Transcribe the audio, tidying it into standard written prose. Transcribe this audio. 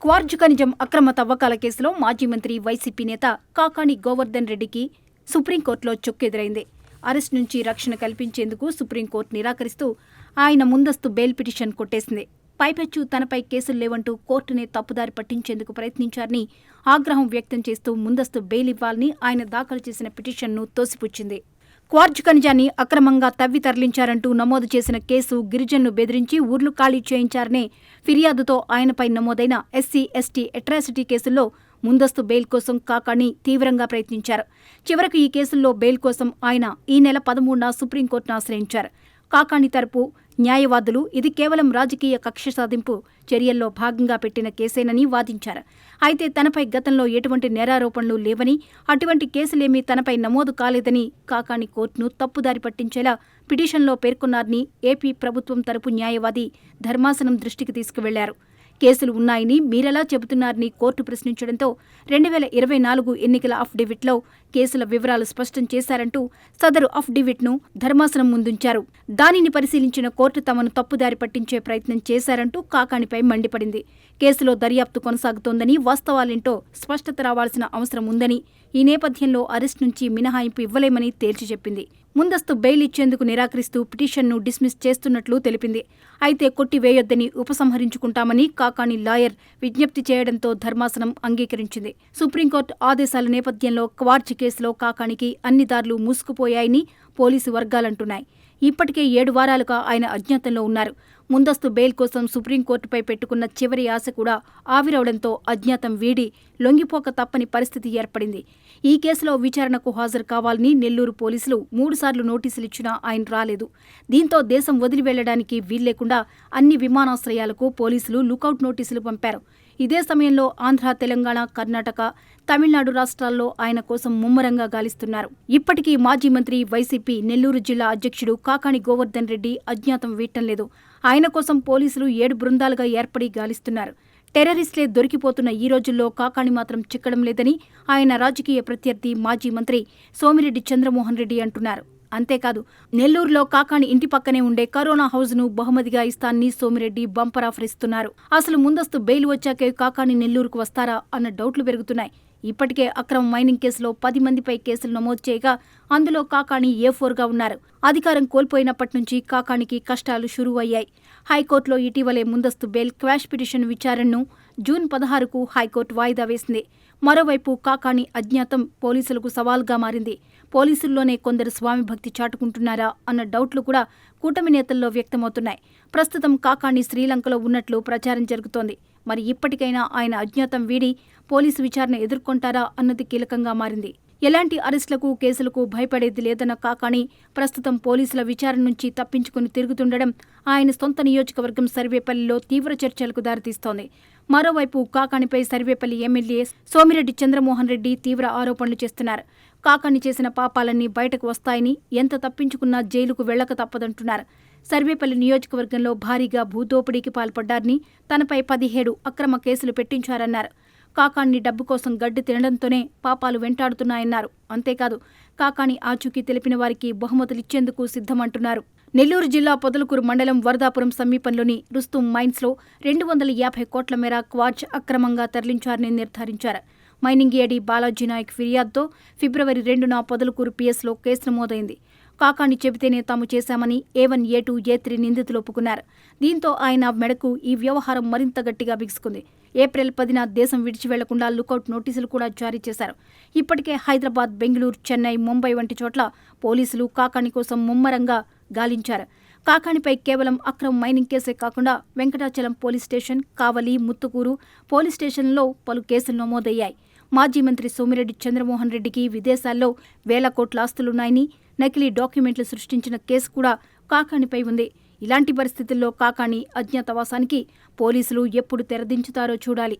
Quartz ఖనిజం అక్రమ తవ్వకాల కేసులో మాజీ మంత్రి వైసీపీ నేత కాకాణి గోవర్ధన్ రెడ్డికి సుప్రీంకోర్టులో చుక్కెదురైంది. అరెస్ట్ నుంచి రక్షణ కల్పించేందుకు సుప్రీంకోర్టు నిరాకరిస్తూ ఆయన ముందస్తు బెయిల్ పిటిషన్ కొట్టేసింది. పైపెచ్చు తనపై కేసులు లేవంటూ కోర్టునే తప్పుదారి పట్టించేందుకు ప్రయత్నించారని ఆగ్రహం వ్యక్తం చేస్తూ ముందస్తు బెయిల్ ఇవ్వాలని ఆయన దాఖలు చేసిన పిటిషన్ను తోసిపుచ్చింది. క్వార్జ్ ఖనిజాన్ని అక్రమంగా తవ్వి తరలించారంటూ నమోదు చేసిన కేసు గిరిజనులు బెదిరించి ఊర్లు ఖాళీ చేయించారనే ఫిర్యాదుతో ఆయనపై నమోదైన ఎస్సీ/ఎస్టీ అట్రాసిటీ కేసుల్లో ముందస్తు బెయిల్ కోసం కాకాణి తీవ్రంగా ప్రయత్నించారు. చివరకు ఈ కేసుల్లో బెయిల్ కోసం ఆయన ఈ నెల 13న సుప్రీంకోర్టును ఆశ్రయించారు. కాకాణి తరపు న్యాయవాదులు ఇది కేవలం రాజకీయ కక్ష సాధింపు చర్యల్లో భాగంగా పెట్టిన కేసేనని వాదించారు. అయితే తనపై గతంలో ఎటువంటి నేరారోపణలు లేవని, అటువంటి కేసులేమీ తనపై నమోదు కాలేదని కాకాణి కోర్టును తప్పుదారి పట్టించేలా పిటిషన్లో పేర్కొన్నారని ఏపీ ప్రభుత్వం తరపు న్యాయవాది ధర్మాసనం దృష్టికి తీసుకువెళ్లారు. కేసులు ఉన్నాయని మీరెలా చెబుతున్నారని కోర్టు ప్రశ్నించడంతో 2024 ఎన్నికల అఫిడవిట్లో కేసుల వివరాలు స్పష్టం చేశారంటూ సదరు అఫిడవిట్ను ధర్మాసనం ముందుంచారు. దానిని పరిశీలించిన కోర్టు తమను తప్పుదారి పట్టించే ప్రయత్నం చేశారంటూ కాకాణిపై మండిపడింది. కేసులో దర్యాప్తు కొనసాగుతోందని, వాస్తవాలేంటో స్పష్టత రావాల్సిన అవసరం ఉందని, ఈ నేపథ్యంలో అరెస్ట్ నుంచి మినహాయింపు ఇవ్వలేమని తేల్చి చెప్పింది. ముందస్తు బెయిల్ ఇచ్చేందుకు నిరాకరిస్తూ పిటిషన్ను డిస్మిస్ చేస్తున్నట్లు తెలిపింది. అయితే కొట్టివేయొద్దని ఉపసంహరించుకుంటామని కాకాణి లాయర్ విజ్ఞప్తి చేయడంతో ధర్మాసనం అంగీకరించింది. సుప్రీంకోర్టు ఆదేశాల నేపథ్యంలో క్వార్జ్ కేసులో కాకాణికి అన్ని దారులు మూసుకుపోయాయని పోలీసు వర్గాలంటున్నాయి. ఇప్పటికే 7 వారాలుగా ఆయన అజ్ఞాతంలో ఉన్నారు. ముందస్తు బెయిల్ కోసం సుప్రీంకోర్టుపై పెట్టుకున్న చివరి ఆశ కూడా ఆవిరవడంతో అజ్ఞాతం వీడి లొంగిపోక తప్పని పరిస్థితి ఏర్పడింది. ఈ కేసులో విచారణకు హాజరు కావాలని నెల్లూరు పోలీసులు 3 సార్లు నోటీసులిచ్చినా ఆయన రాలేదు. దీంతో దేశం వదిలి వెళ్లడానికి వీల్లేకుండా అన్ని విమానాశ్రయాలకు పోలీసులు లుకౌట్ నోటీసులు పంపారు. ఇదే సమయంలో ఆంధ్ర, తెలంగాణ, కర్ణాటక, తమిళనాడు రాష్ట్రాల్లో ఆయన కోసం ముమ్మరంగా గాలిస్తున్నారు. ఇప్పటికీ మాజీ మంత్రి, వైసీపీ నెల్లూరు జిల్లా అధ్యక్షుడు కాకాణి గోవర్ధన్ రెడ్డి అజ్ఞాతం వీడటం లేదు. ఆయన కోసం పోలీసులు 7 బృందాలుగా ఏర్పడి గాలిస్తున్నారు. టెర్రరిస్టులే దొరికిపోతున్న ఈ రోజుల్లో కాకాణి మాత్రం చిక్కడం లేదని ఆయన రాజకీయ ప్రత్యర్థి మాజీ మంత్రి సోమిరెడ్డి చంద్రమోహన్ రెడ్డి అంటున్నారు. అంతేకాదు, నెల్లూరులో కాకాణి ఇంటి పక్కనే ఉండే కరోనా హౌజ్ను బహుమతిగా ఇస్తానని సోమిరెడ్డి బంపర్ ఆఫర్ ఇస్తున్నారు. అసలు ముందస్తు బెయిల్ వచ్చాకే కాకాణి నెల్లూరుకు వస్తారా అన్న డౌట్లు పెరుగుతున్నాయి. ఇప్పటికే అక్రమ మైనింగ్ కేసులో 10 మందిపై కేసులు నమోదు చేయగా అందులో కాకాణి A4గా ఉన్నారు. అధికారం కోల్పోయినప్పటి నుంచి కాకాణికి కష్టాలు షురూ అయ్యాయి. హైకోర్టులో ఇటీవలే ముందస్తు బెయిల్ క్వాష్ పిటిషన్ విచారణను జూన్ 16కు హైకోర్టు వాయిదా వేసింది. మరోవైపు కాకాణి అజ్ఞాతం పోలీసులకు సవాల్గా మారింది. పోలీసుల్లోనే కొందరు స్వామి భక్తి చాటుకుంటున్నారా అన్న డౌట్లు కూడా కూటమి నేతల్లో వ్యక్తమవుతున్నాయి. ప్రస్తుతం కాకాణి శ్రీలంకలో ఉన్నట్లు ప్రచారం జరుగుతోంది. మరి ఇప్పటికైనా ఆయన అజ్ఞాతం వీడి పోలీసు విచారణ ఎదుర్కొంటారా అన్నది కీలకంగా మారింది. ఎలాంటి అరెస్టులకు, కేసులకు భయపడేది లేదన్న కాకాణి ప్రస్తుతం పోలీసుల విచారణ నుంచి తప్పించుకుని తిరుగుతుండడం ఆయన సొంత నియోజకవర్గం సర్వేపల్లిలో తీవ్ర చర్చలకు దారితీస్తోంది. మరోవైపు కాకాణిపై సర్వేపల్లి ఎమ్మెల్యే సోమిరెడ్డి చంద్రమోహన్ రెడ్డి తీవ్ర ఆరోపణలు చేస్తున్నారు. కాకాణి చేసిన పాపాలన్నీ బయటకు వస్తాయని, ఎంత తప్పించుకున్నా జైలుకు వెళ్లక తప్పదంటున్నారు. సర్వేపల్లి నియోజకవర్గంలో భారీగా భూదోపిడీకి పాల్పడ్డారని, తనపై 17 అక్రమ కేసులు పెట్టించారన్నారు. కాకాణి డబ్బు కోసం గడ్డి తినడంతోనే పాపాలు వెంటాడుతున్నాయన్నారు. అంతేకాదు, కాకాణి ఆచూకీ తెలిపిన వారికి బహుమతులిచ్చేందుకు సిద్ధమంటున్నారు. నెల్లూరు జిల్లా పొదలకూరు మండలం వరదాపురం సమీపంలోని రుస్తుం మైన్స్లో 250 కోట్ల మేర క్వార్జ్ అక్రమంగా తరలించారని నిర్ధారించారు. మైనింగ్ ఏడీ బాలాజీ నాయక్ ఫిర్యాదుతో ఫిబ్రవరి 2న పొదలకూరు పిఎస్లో కేసు నమోదైంది. కాకాణి చెబితేనే తాము చేశామని A1, A2, A3 నిందితులు ఒప్పుకున్నారు. దీంతో ఆయన మెడకు ఈ వ్యవహారం మరింత గట్టిగా బిగుసుకుంది. ఏప్రిల్ 10న దేశం విడిచి వెళ్లకుండా లుకౌట్ నోటీసులు కూడా జారీ చేశారు. ఇప్పటికే హైదరాబాద్, బెంగళూరు, చెన్నై, ముంబై వంటి చోట్ల పోలీసులు కాకాణి కోసం ముమ్మరంగా గాలించారు. కాకాణిపై కేవలం అక్రమ మైనింగ్ కేసే కాకుండా వెంకటాచలం పోలీస్ స్టేషన్, కావలి, ముత్తుకూరు పోలీస్ స్టేషన్లలో పలు కేసులు నమోదయ్యాయి. మాజీ మంత్రి సోమిరెడ్డి చంద్రమోహన్ రెడ్డికి విదేశాల్లో వేల కోట్ల ఆస్తులున్నాయని, నకిలీ డాక్యుమెంట్లు సృష్టించిన కేసు కూడా కాకాణిపై ఉంది. ఇలాంటి పరిస్థితుల్లో కాకాణి అజ్ఞాతవాసానికి పోలీసులు ఎప్పుడు తెరదించుతారో చూడాలి.